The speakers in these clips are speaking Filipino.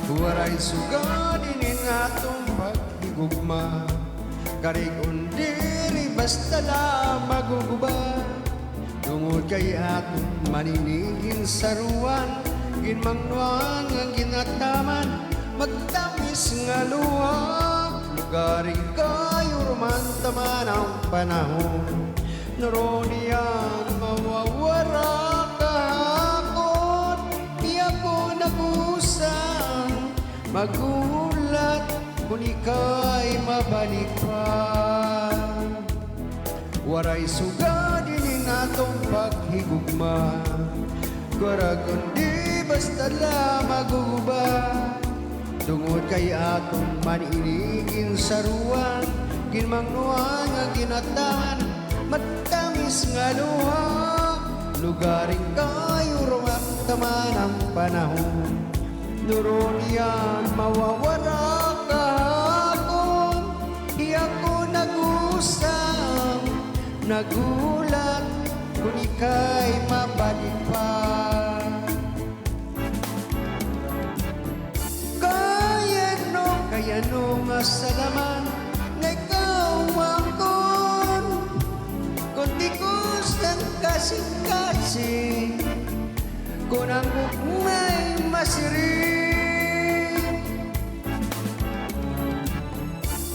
Waray sugad inin atong paghigugma, karig undiri basta lang maguguba. Tungod kay atong maninigin sa ruwan, ginmangnuan ang ginataman, magtamis nga luwag. Lugaring kayo rumantaman ang panahon, naroon yan mawawara kahapon. Di ako nag-usang magulat kung ika'y mabalik pa. Waray sugad inin atong paghigugma, karag kundi basta lang maguba. Tungod kay atong maninigin sa ruwan, ginmangnuan nga ginatan, matamis nga luha. Lugaring kayo rumaktaman ang panahon, nuron yan mawawara kahapon. Di ako nag-usang nagulat kung ika'y mabalik pa. Kaya nung asalaman na ikaw ang kon, kundi kusang kasing-kasing, kung ang may masirin.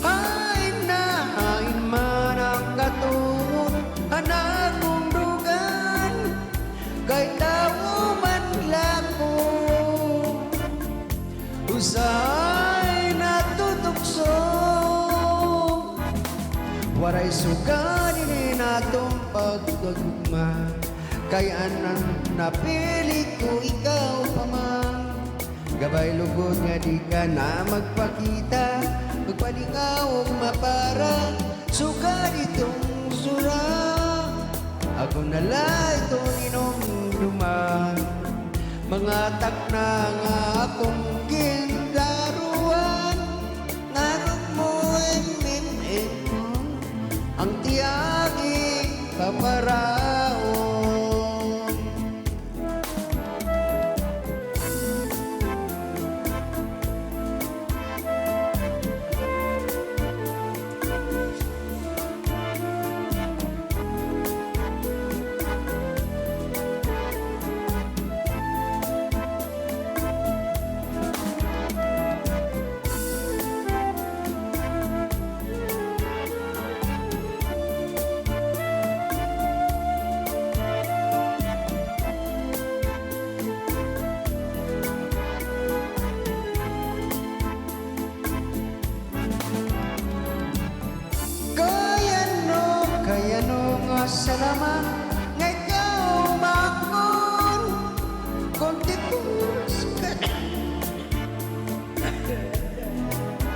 Hain na hain man ang katungod, anak kong dugan, kay tao man lako. Usay natutukso, waray sugad inin atong pagkagugma, kay anan napili ko ikaw pa man. Gabay lugod nga di ka na magpakita, magpalingaw o mapara, sugad itong sura. Ako nala itong inong mga takna nga akong gindaruan. Narog mo ang tiyagi paparaon. Kaya nung asalaman